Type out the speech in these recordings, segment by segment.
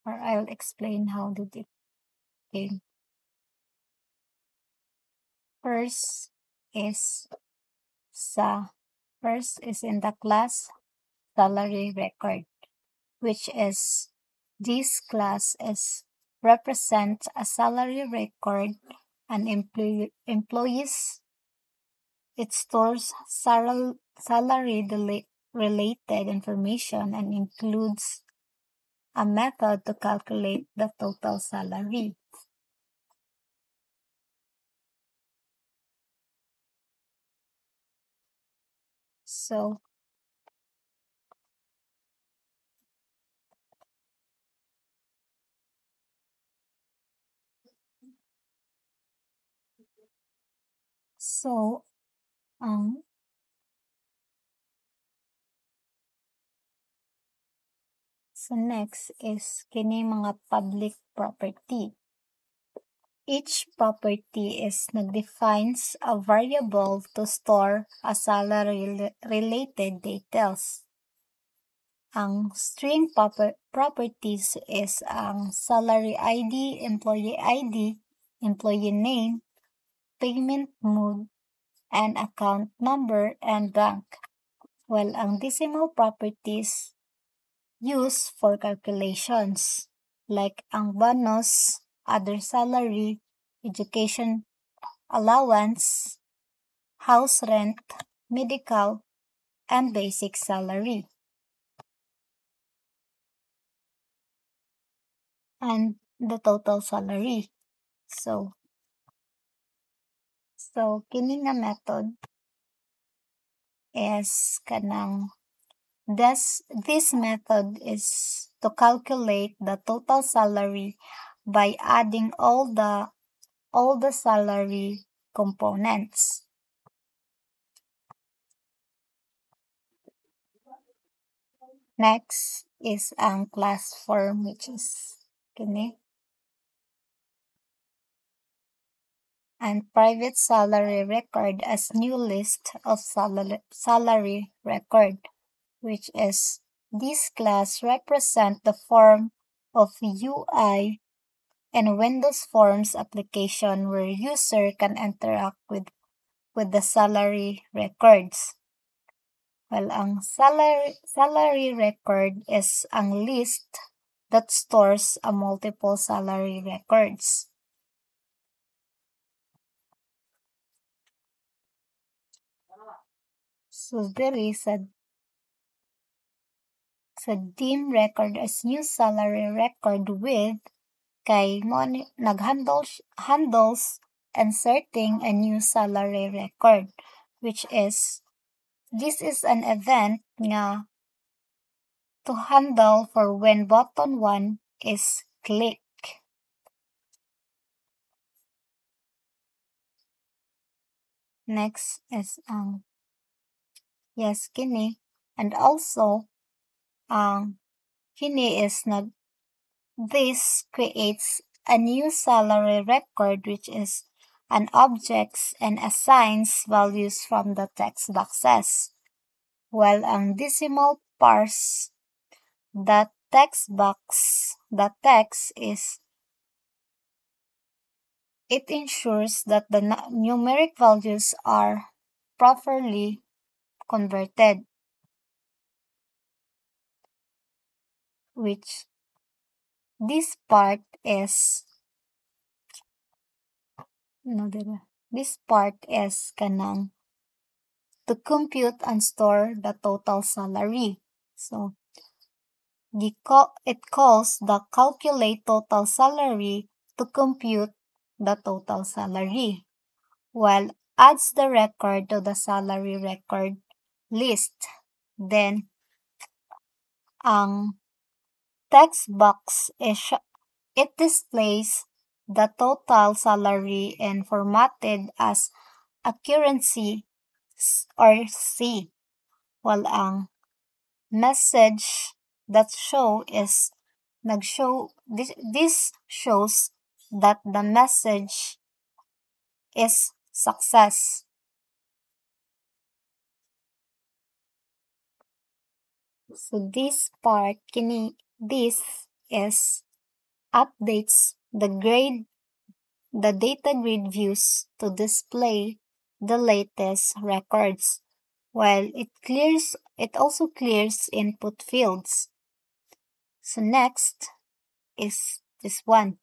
Or I'll explain how did it came. First is sa First is in the class salary record, which is this class is represents a salary record and employees. It stores salary related information and includes a method to calculate the total salary. So so um so next is kini mga public property. Each property is nagdefines a variable to store a salary related details. Ang string properties is ang salary ID, employee name, payment mode, and account number and bank. While ang decimal properties used for calculations like ang bonus, other salary, education allowance, house rent, medical, and basic salary. And the total salary. So kini nga method is kanang this method is to calculate the total salary by adding all the salary components. Next is ang class form, which is kini. And private salary record as new list of salary record, which is this class represent the form of UI and Windows Forms application where user can interact with the salary records. Well, ang salary record is ang list that stores a multiple salary records. So diri sa DIM record as new salary record with kay mo handles inserting a new salary record, which is this is an event nga to handle for when button 1 is clicked. Next is yes kini, and also kini is this creates a new salary record, which is an objects and assigns values from the text boxes, while ang decimal parse the text box, the text is it ensures that the numeric values are properly converted, which this part is this part is kanang to compute and store the total salary. So it calls the calculate total salary to compute the total salary, while adds the record to the salary record list. Then ang text box it displays the total salary and formatted as a currency or C, while ang message that this shows that the message is success. So this part this is updates the data grid views to display the latest records, while it also clears input fields. So next is this one,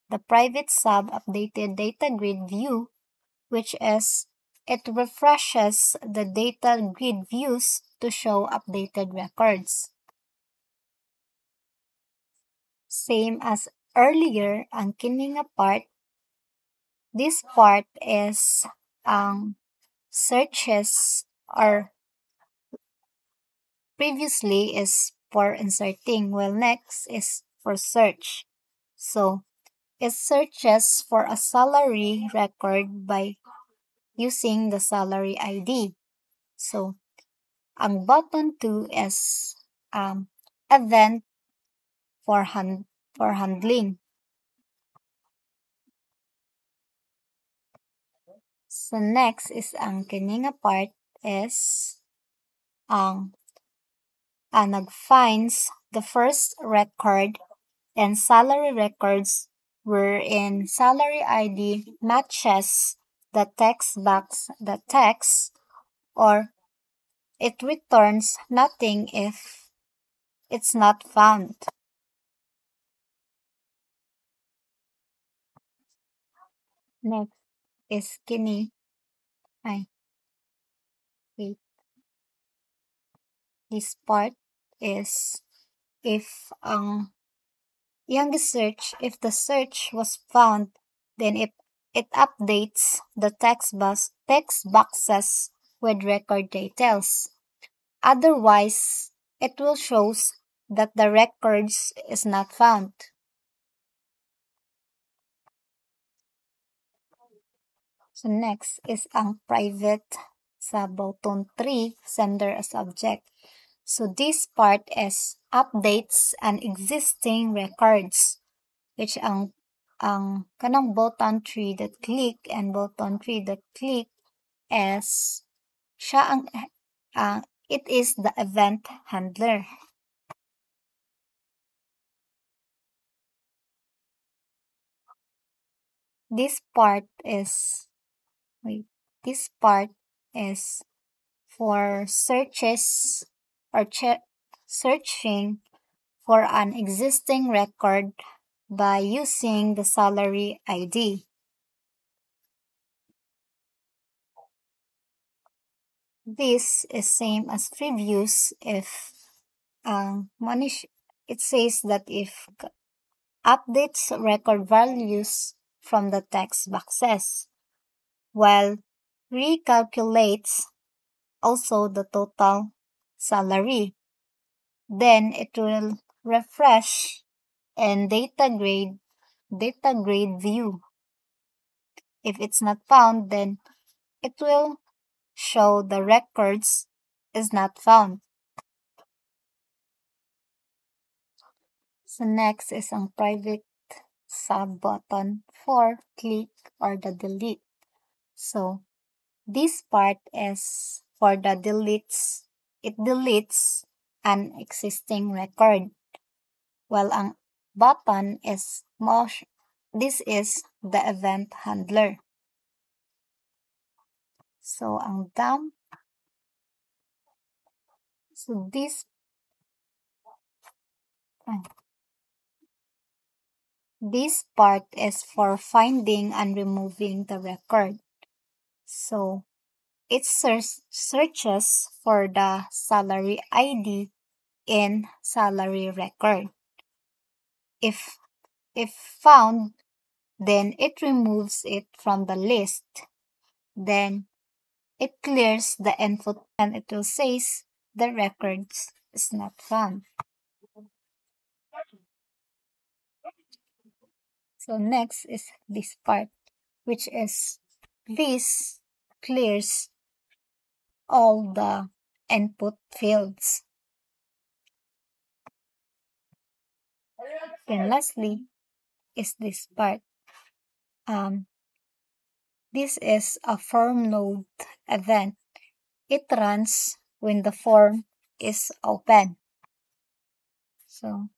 the private sub updated data grid view, which is it refreshes the data grid views to show updated records. Same as earlier, ang kini nga part, this part is searches or previously is for inserting, while next is for search. So it searches for a salary record by using the salary ID. So ang button 2 is event for handling. So next is ang kini nga part is nag-finds the first record and salary records wherein salary ID matches the text box, the text, or it returns nothing if it's not found. Next is kini. This part is if if the search was found, then it updates the text boxes with record details. Otherwise, it will shows that the records is not found. So next is ang private sa button 3, sender as object. So this part is updates an existing records, which ang kanang button 3 that click and button 3 that click is it is the event handler. This part is for searches or searching for an existing record by using the salary ID. This is same as previous if it says that if updates record values from the text boxes, while recalculates also the total salary. Then it will refresh and data grade view. If it's not found, then it will show the records is not found. So next is ang private sub button for click or the delete. So this part is for the deletes. It deletes an existing record. While ang button is this is the event handler. So ang dump, so this part is for finding and removing the record. So it searches for the salary ID in salary record. If found, then it removes it from the list. Then it clears the input and it will say the records is not found. So next is this part, which is this clears all the input fields. And lastly is this part. This is a form load event. It runs when the form is open. So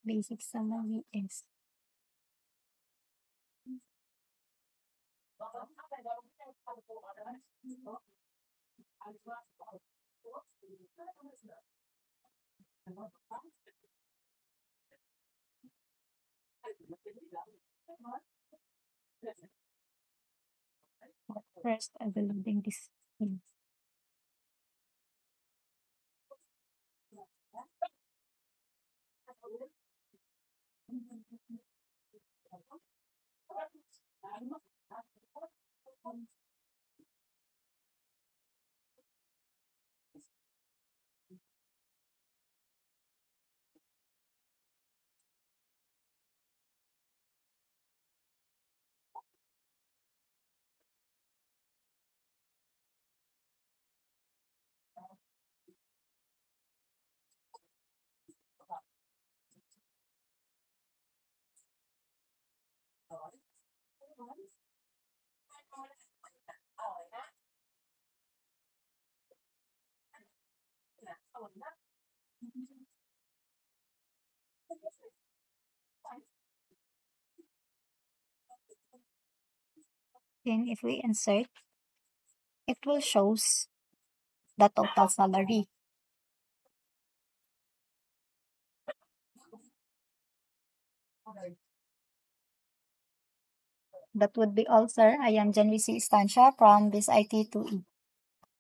basic summary is first I will loading this in. Then if we insert, it will shows the total salary. That would be all, sir. I am Janvici Estancia from BIS IT 2E.